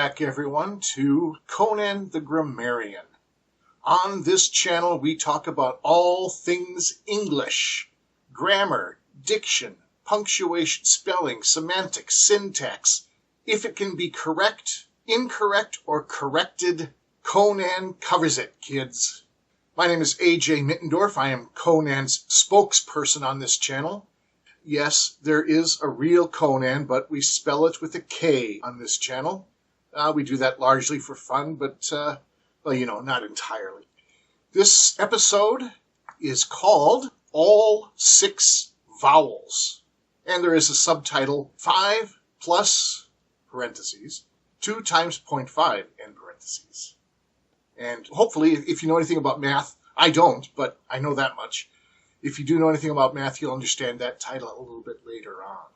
back, everyone, to Konan the Grammarian. On this channel, we talk about all things English: grammar, diction, punctuation, spelling, semantics, syntax. If it can be correct, incorrect, or corrected, Konan covers it, kids. My name is AJ Mittendorf. I am Konan's spokesperson on this channel. Yes, there is a real Konan, but we spell it with a K on this channel. We do that largely for fun, but, not entirely. This episode is called All Six Vowels. And there is a subtitle, 5 plus, parentheses, 2 times 0.5, end parentheses. And hopefully, if you know anything about math, I don't, but I know that much. If you do know anything about math, you'll understand that title a little bit later on.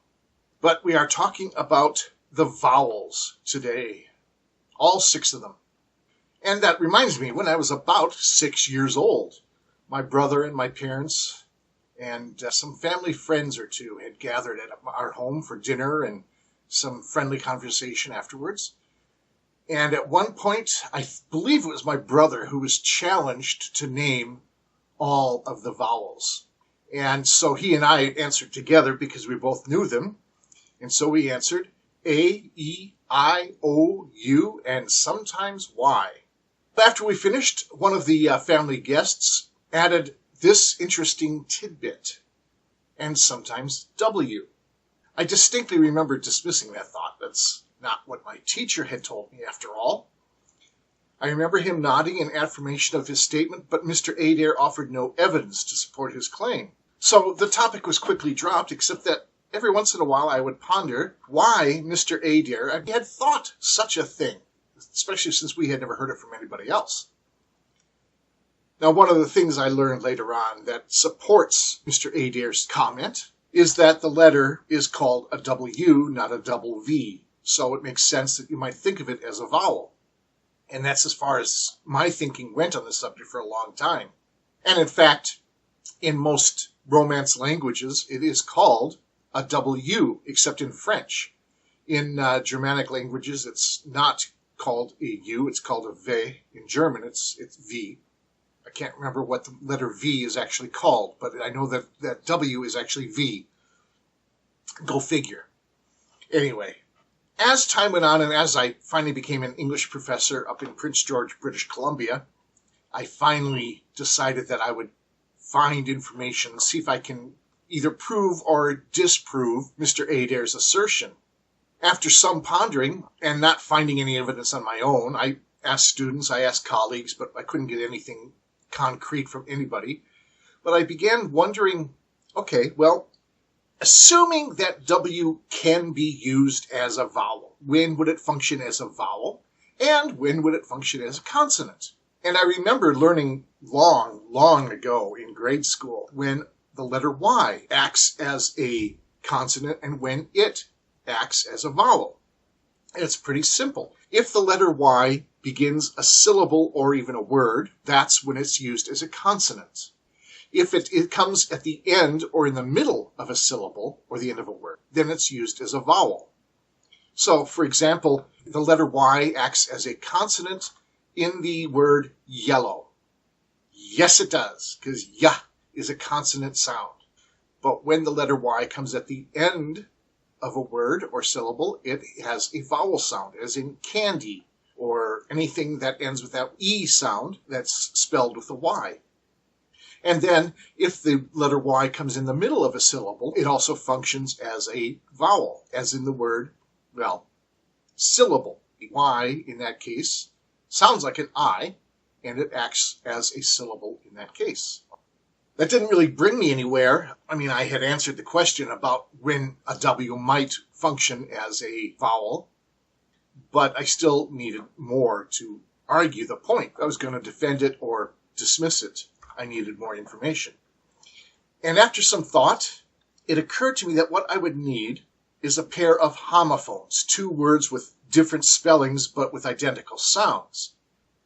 But we are talking about the vowels today. All 6 of them. And that reminds me, when I was about 6 years old, my brother and my parents and some family friends or two had gathered at our home for dinner and some friendly conversation afterwards. And at one point, I believe it was my brother who was challenged to name all of the vowels. And so he and I answered together because we both knew them. And so we answered A, E, I, O, U, and sometimes Y. After we finished, one of the family guests added this interesting tidbit, and sometimes W. I distinctly remember dismissing that thought. That's not what my teacher had told me, after all. I remember him nodding in affirmation of his statement, but Mr. Adair offered no evidence to support his claim. So the topic was quickly dropped, except that every once in a while I would ponder why Mr. Adair had thought such a thing, especially since we had never heard it from anybody else. Now, one of the things I learned later on that supports Mr. Adair's comment is that the letter is called a W, not a double V. So it makes sense that you might think of it as a vowel. And that's as far as my thinking went on the subject for a long time. And in fact, in most Romance languages, it is called a W, except in French. In Germanic languages, it's not called a U, it's called a V. In German, it's V. I can't remember what the letter V is actually called, but I know that W is actually V. Go figure. Anyway, as time went on and as I finally became an English professor up in Prince George, British Columbia, I finally decided that I would find information, see if I can either prove or disprove Mr. Adair's assertion. After some pondering and not finding any evidence on my own, I asked students, I asked colleagues, but I couldn't get anything concrete from anybody. But I began wondering, okay, well, assuming that W can be used as a vowel, when would it function as a vowel? And when would it function as a consonant? And I remember learning long ago in grade school when the letter Y acts as a consonant and when it acts as a vowel. And it's pretty simple. If the letter Y begins a syllable or even a word, that's when it's used as a consonant. If it comes at the end or in the middle of a syllable or the end of a word, then it's used as a vowel. So, for example, the letter Y acts as a consonant in the word yellow. Yes, it does, because ya is a consonant sound. But when the letter Y comes at the end of a word or syllable, it has a vowel sound, as in candy, or anything that ends with that E sound that's spelled with a Y. And then, if the letter Y comes in the middle of a syllable, it also functions as a vowel, as in the word, syllable. Y, in that case, sounds like an I, and it acts as a syllable in that case. That didn't really bring me anywhere. I mean, I had answered the question about when a W might function as a vowel, but I still needed more to argue the point. I was going to defend it or dismiss it. I needed more information. And after some thought, it occurred to me that what I would need is a pair of homophones, 2 words with different spellings but with identical sounds.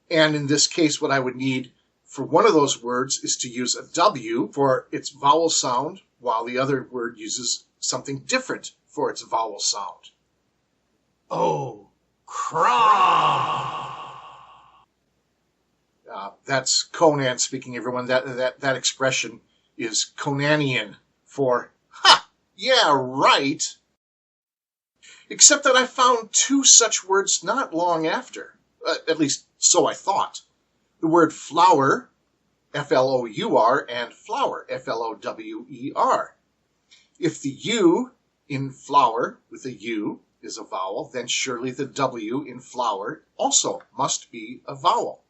And in this case, what I would need for one of those words is to use a W for its vowel sound, while the other word uses something different for its vowel sound. Oh, That's Conan speaking, everyone. That expression is Konanian for, ha, yeah, right. Except that I found two such words not long after. At least, so I thought. The word flower, F-L-O-U-R, and flower, F-L-O-W-E-R. If the U in flower with a U is a vowel, then surely the W in flower also must be a vowel.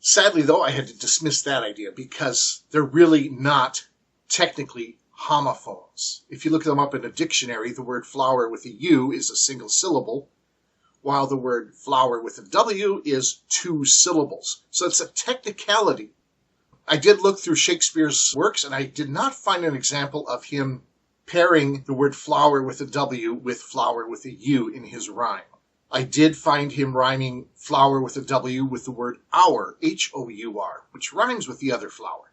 Sadly, though, I had to dismiss that idea because they're really not technically homophones. If you look them up in a dictionary, the word flower with a U is a single syllable, while the word flower with a W is two syllables. So it's a technicality. I did look through Shakespeare's works, and I did not find an example of him pairing the word flower with a W with flower with a U in his rhyme. I did find him rhyming flower with a W with the word hour, H-O-U-R, which rhymes with the other flower.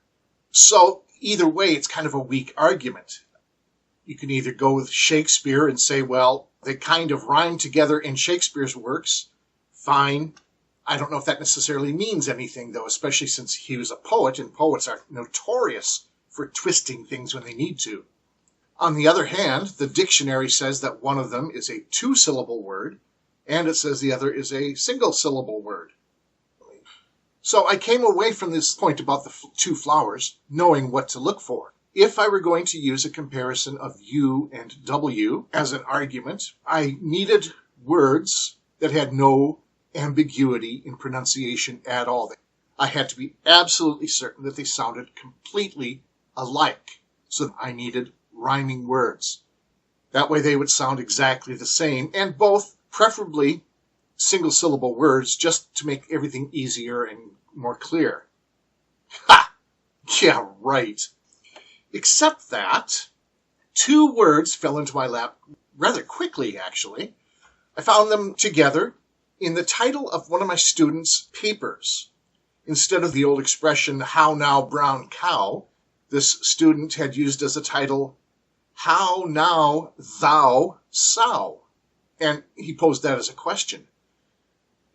So either way, it's kind of a weak argument. You can either go with Shakespeare and say, well, they kind of rhyme together in Shakespeare's works. Fine. I don't know if that necessarily means anything, though, especially since he was a poet, and poets are notorious for twisting things when they need to. On the other hand, the dictionary says that one of them is a two-syllable word, and it says the other is a single-syllable word. So I came away from this point about the two flowers knowing what to look for. If I were going to use a comparison of U and W as an argument, I needed words that had no ambiguity in pronunciation at all. I had to be absolutely certain that they sounded completely alike. So I needed rhyming words. That way they would sound exactly the same, and both preferably single-syllable words, just to make everything easier and more clear. Ha! Yeah, right. Except that two words fell into my lap rather quickly, actually. I found them together in the title of one of my students' papers. Instead of the old expression, how now, brown cow, this student had used as a title, how now, thou, sow. And he posed that as a question.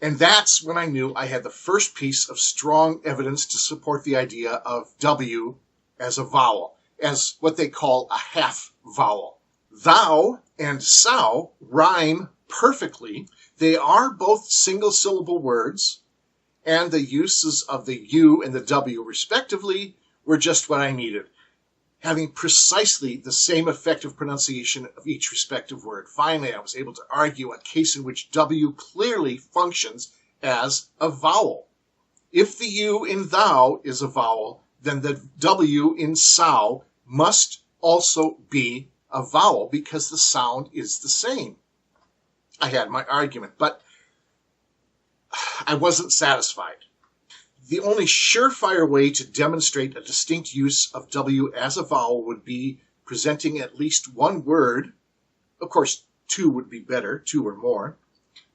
And that's when I knew I had the first piece of strong evidence to support the idea of W as a vowel, as what they call a half vowel. Thou and sow rhyme perfectly. They are both single-syllable words, and the uses of the U and the W, respectively, were just what I needed, having precisely the same effective pronunciation of each respective word. Finally, I was able to argue a case in which W clearly functions as a vowel. If the U in thou is a vowel, then the W in sow must also be a vowel because the sound is the same. I had my argument, but I wasn't satisfied. The only surefire way to demonstrate a distinct use of W as a vowel would be presenting at least one word. Of course, two would be better, two or more.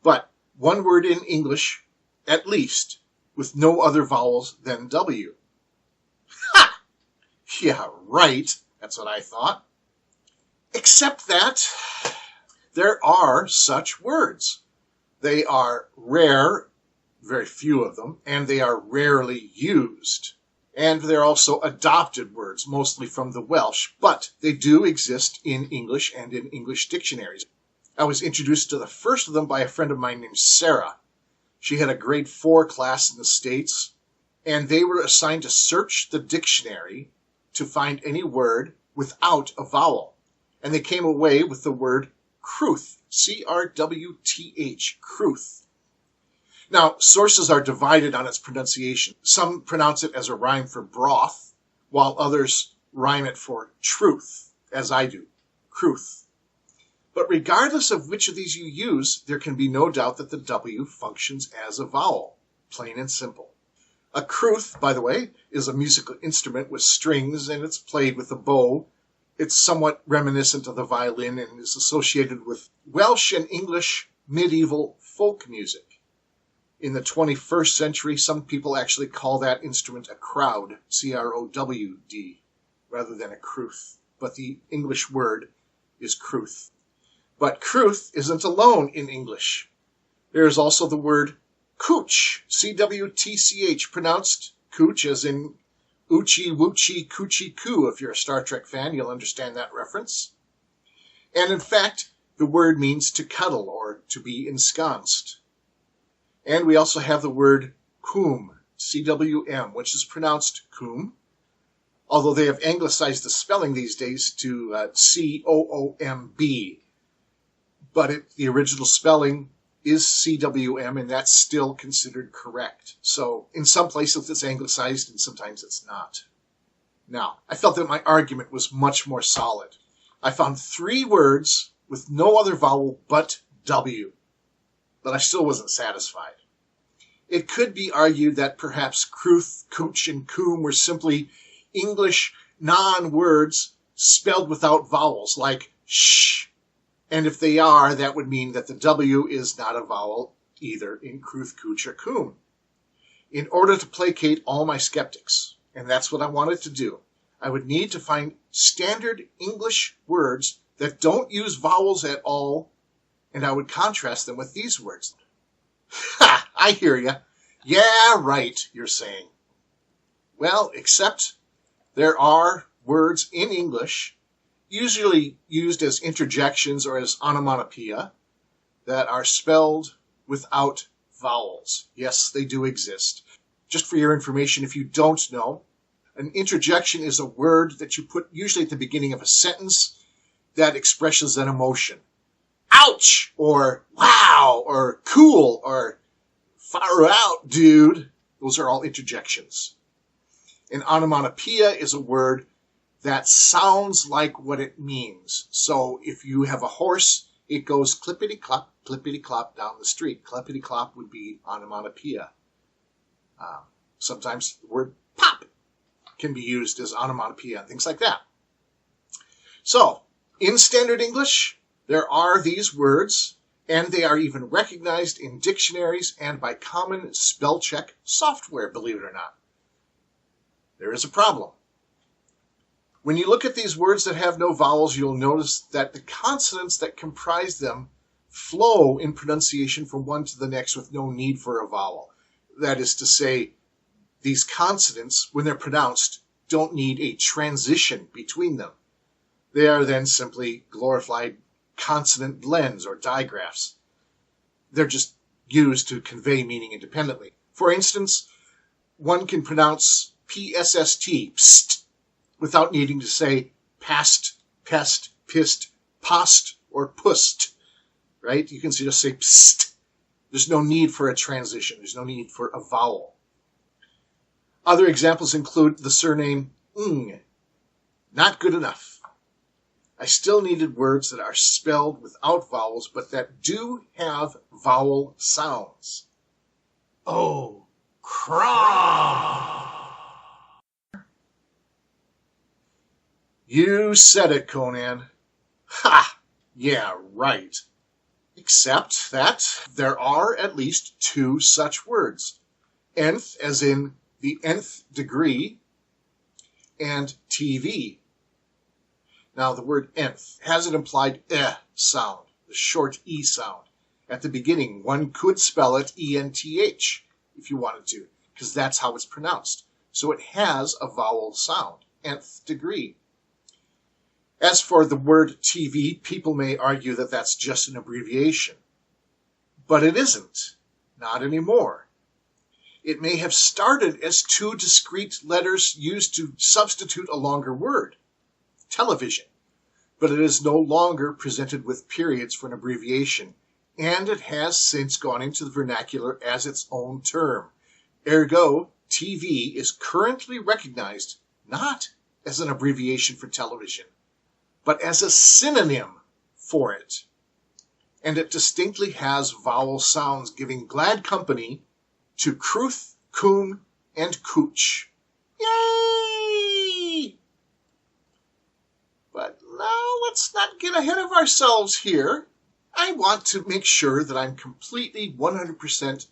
But one word in English, at least, with no other vowels than W. Ha! Yeah, right. That's what I thought. Except that there are such words. They are rare, very few of them, and they are rarely used. And they're also adopted words, mostly from the Welsh, but they do exist in English and in English dictionaries. I was introduced to the first of them by a friend of mine named Sarah. She had a grade 4 class in the States, and they were assigned to search the dictionary to find any word without a vowel. And they came away with the word cruth, C-R-W-T-H, cruth. Now, sources are divided on its pronunciation. Some pronounce it as a rhyme for broth, while others rhyme it for truth, as I do, cruth. But regardless of which of these you use, there can be no doubt that the W functions as a vowel, plain and simple. A cruth, by the way, is a musical instrument with strings, and it's played with a bow. It's somewhat reminiscent of the violin and is associated with Welsh and English medieval folk music. In the 21st century, some people actually call that instrument a crowd, C-R-O-W-D, rather than a cruth. But the English word is cruth. But cruth isn't alone in English. There is also the word cooch, C-W-T-C-H, pronounced cooch as in Oochie Woochie Coochie Coo. If you're a Star Trek fan, you'll understand that reference. And in fact, the word means to cuddle or to be ensconced. And we also have the word coom, C-W-M, which is pronounced coom, although they have anglicized the spelling these days to C-O-O-M-B. But the original spelling is C-W-M, and that's still considered correct. So in some places it's anglicized and sometimes it's not. Now, I felt that my argument was much more solid. I found 3 words with no other vowel but W, but I still wasn't satisfied. It could be argued that perhaps cruth, cooch, and coom were simply English non-words spelled without vowels, like sh. And if they are, that would mean that the W is not a vowel either in cruth, cooch, or coom. In order to placate all my skeptics, and that's what I wanted to do, I would need to find standard English words that don't use vowels at all, and I would contrast them with these words. Ha! I hear ya. Yeah, right, you're saying. Well, except there are words in English, usually used as interjections or as onomatopoeia, that are spelled without vowels. Yes, they do exist. Just for your information, if you don't know, an interjection is a word that you put usually at the beginning of a sentence that expresses an emotion. Ouch! Or wow! Or cool! Or far out, dude! Those are all interjections. An onomatopoeia is a word that sounds like what it means. So if you have a horse, it goes clippity-clop down the street. Clippity-clop would be onomatopoeia. Sometimes the word pop can be used as onomatopoeia and things like that. So, in standard English, there are these words, and they are even recognized in dictionaries and by common spell check software, believe it or not. There is a problem. When you look at these words that have no vowels, you'll notice that the consonants that comprise them flow in pronunciation from one to the next with no need for a vowel. That is to say, these consonants, when they're pronounced, don't need a transition between them. They are then simply glorified consonant blends or digraphs. They're just used to convey meaning independently. For instance, one can pronounce P-S-S-T, pst, without needing to say past, pest, pissed, post, or pust, right? You can just say pst. There's no need for a transition. There's no need for a vowel. Other examples include the surname ng. Not good enough. I still needed words that are spelled without vowels, but that do have vowel sounds. Oh, crom! You said it, Konan. Ha! Yeah, right. Except that there are at least 2 such words. Nth, as in the nth degree, and TV. Now, the word nth has an implied sound, the short E sound. At the beginning, one could spell it E-N-T-H if you wanted to, because that's how it's pronounced. So it has a vowel sound, nth degree. As for the word TV, people may argue that that's just an abbreviation. But it isn't. Not anymore. It may have started as 2 discrete letters used to substitute a longer word, television, but it is no longer presented with periods for an abbreviation, and it has since gone into the vernacular as its own term. Ergo, TV is currently recognized not as an abbreviation for television, but as a synonym for it. And it distinctly has vowel sounds, giving glad company to cruth, coom, and cooch. Yay! But now let's not get ahead of ourselves here. I want to make sure that I'm completely 100%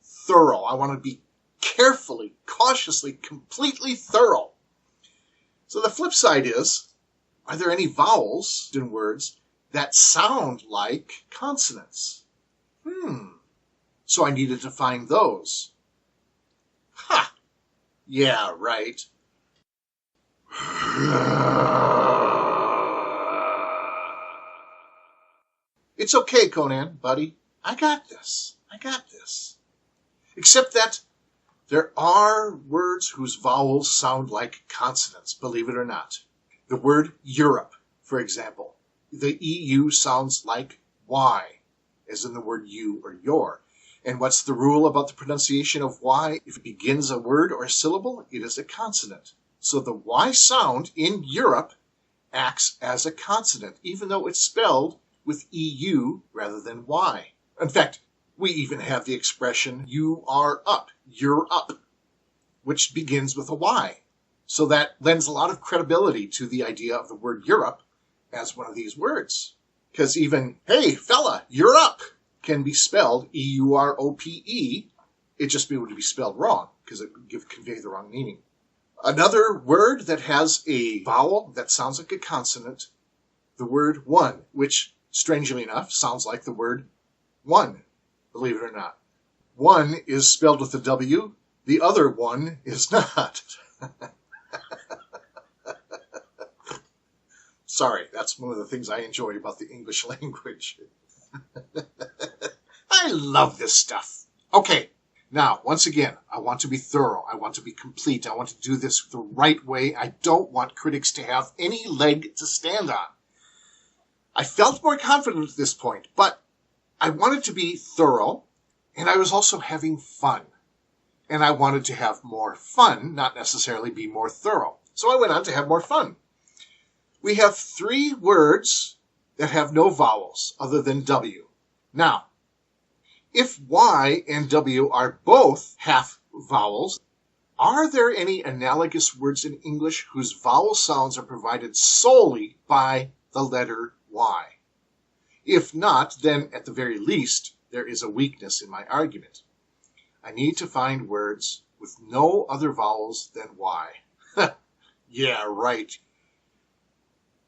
thorough. I want to be carefully, cautiously, completely thorough. So the flip side is, are there any vowels in words that sound like consonants? So I needed to find those. Ha! Yeah, right. It's okay, Konan, buddy. I got this. I got this. Except that there are words whose vowels sound like consonants, believe it or not. The word Europe, for example. The EU sounds like Y, as in the word you or your. And what's the rule about the pronunciation of Y? If it begins a word or a syllable, it is a consonant. So the Y sound in Europe acts as a consonant, even though it's spelled with EU rather than Y. In fact, we even have the expression, you are up, you're up, which begins with a Y. So that lends a lot of credibility to the idea of the word Europe as one of these words. Because even, hey, fella, you're up, can be spelled E-U-R-O-P-E. It just would be spelled wrong, because it would convey the wrong meaning. Another word that has a vowel that sounds like a consonant, the word one, which, strangely enough, sounds like the word one, believe it or not. One is spelled with a W, the other one is not. Sorry, that's one of the things I enjoy about the English language. I love this stuff. Okay, now, once again, I want to be thorough. I want to be complete. I want to do this the right way. I don't want critics to have any leg to stand on. I felt more confident at this point, but I wanted to be thorough, and I was also having fun. And I wanted to have more fun, not necessarily be more thorough. So I went on to have more fun. We have 3 words that have no vowels other than W. Now, if Y and W are both half vowels, are there any analogous words in English whose vowel sounds are provided solely by the letter Y? If not, then at the very least, there is a weakness in my argument. I need to find words with no other vowels than Y. Yeah, right.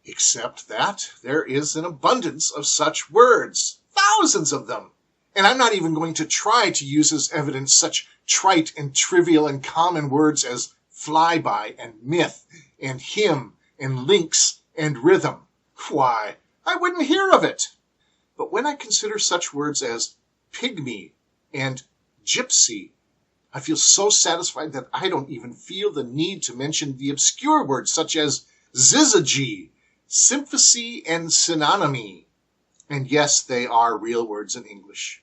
Except that there is an abundance of such words, thousands of them. And I'm not even going to try to use as evidence such trite and trivial and common words as flyby and myth and hymn and lynx and rhythm. Why, I wouldn't hear of it. But when I consider such words as pygmy and gypsy, I feel so satisfied that I don't even feel the need to mention the obscure words such as syzygy, symphysis, and synonymy. And yes, they are real words in English.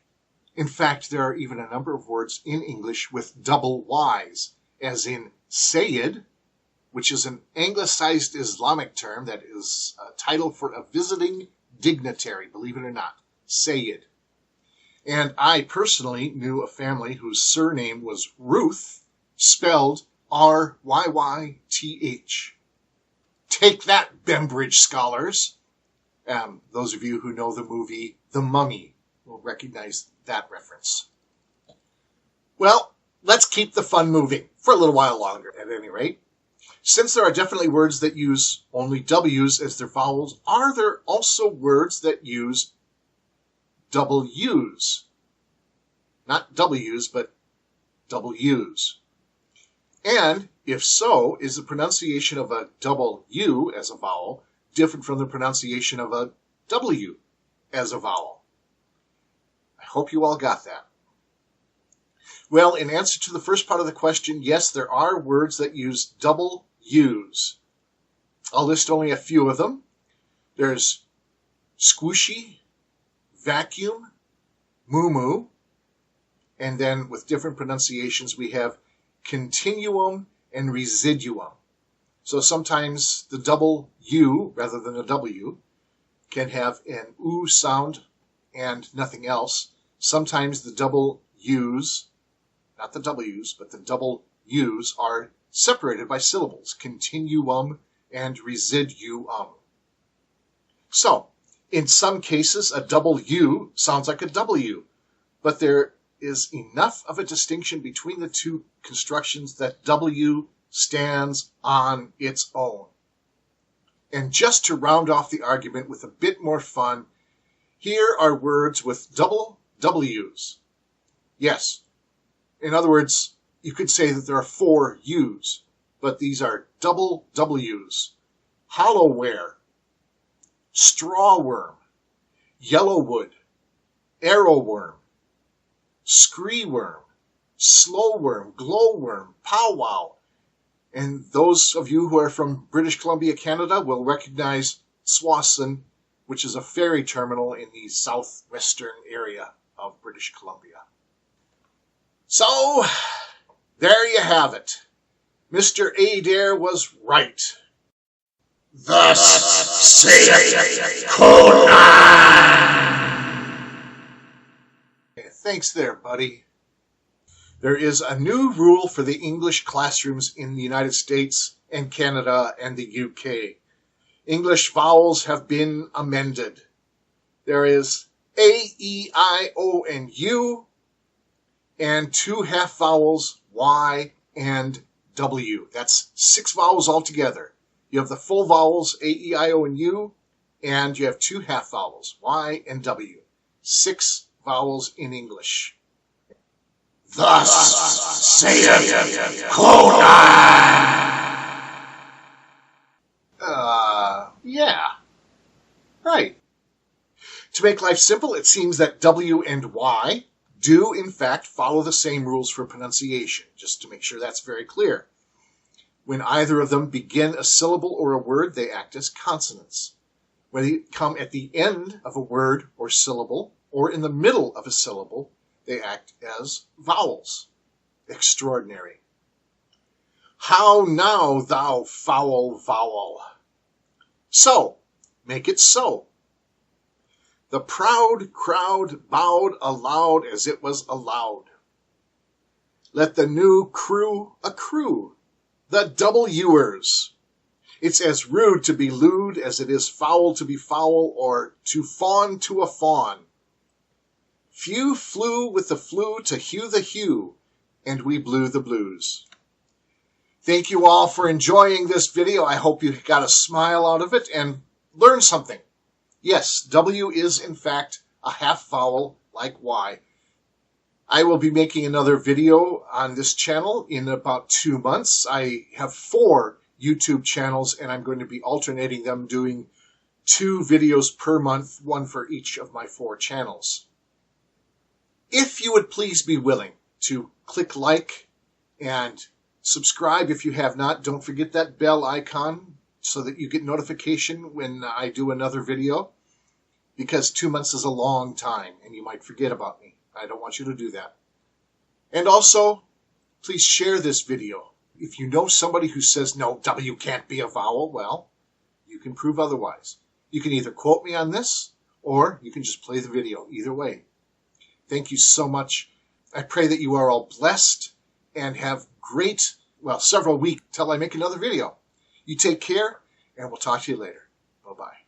In fact, there are even a number of words in English with double Ys, as in Sayyid, which is an anglicized Islamic term that is a title for a visiting dignitary, believe it or not, Sayyid. And I personally knew a family whose surname was Ruth, spelled R-Y-Y-T-H. Take that, Bembridge scholars. Those of you who know the movie The Mummy will recognize that reference. Well, let's keep the fun moving for a little while longer, at any rate. Since there are definitely words that use only W's as their vowels, are there also words that use double U's? Not W's, but double U's. And if so, is the pronunciation of a double U as a vowel different from the pronunciation of a W as a vowel? I hope you all got that. Well, in answer to the first part of the question, yes, there are words that use double U's. I'll list only a few of them. There's squishy, vacuum, moo-moo, and then with different pronunciations we have continuum and residuum. So sometimes the double U rather than a W can have an oo sound and nothing else. Sometimes the double U's, not the W's, but the double U's are separated by syllables, continuum and residuum. So, in some cases, a double U sounds like a W, but there is enough of a distinction between the two constructions that W stands on its own. And just to round off the argument with a bit more fun, here are words with double W's. Yes. In other words, you could say that there are 4 U's, but these are double W's. Hollowware, strawworm, yellowwood, arrowworm, screeworm, slowworm, glowworm, powwow. And those of you who are from British Columbia, Canada, will recognize Swanson, which is a ferry terminal in the southwestern area of British Columbia. So, there you have it. Mr. Adair was right. Thus saith Konan. Thanks there, buddy. There is a new rule for the English classrooms in the United States and Canada and the UK. English vowels have been amended. There is A, E, I, O, and U, and 2 half vowels, Y and W. That's 6 vowels altogether. You have the full vowels, A, E, I, O, and U, and you have 2 half vowels, Y and W. 6 vowels in English. Thus saith Konan. Yeah. Right. To make life simple, it seems that W and Y do, in fact, follow the same rules for pronunciation, just to make sure that's very clear. When either of them begin a syllable or a word, they act as consonants. When they come at the end of a word or syllable, or in the middle of a syllable, they act as vowels. Extraordinary. How now, thou foul vowel? So, make it so. The proud crowd bowed aloud as it was allowed. Let the new crew accrue, the W'ers. It's as rude to be lewd as it is foul to be foul, or to fawn to a fawn. Few flew with the flew to hew the hue, and we blew the blues. Thank you all for enjoying this video. I hope you got a smile out of it and learned something. Yes, W is in fact a half vowel like Y. I will be making another video on this channel in about 2 months. I have 4 YouTube channels, and I'm going to be alternating them, doing 2 videos per month, 1 for each of my 4 channels. If you would please be willing to click like and subscribe if you have not. Don't forget that bell icon so that you get notification when I do another video, because 2 months is a long time and you might forget about me. I don't want you to do that. And also, please share this video. If you know somebody who says, no, W can't be a vowel, well, you can prove otherwise. You can either quote me on this, or you can just play the video. Either way. Thank you so much. I pray that you are all blessed and have great, several weeks till I make another video. You take care, and we'll talk to you later. Bye-bye.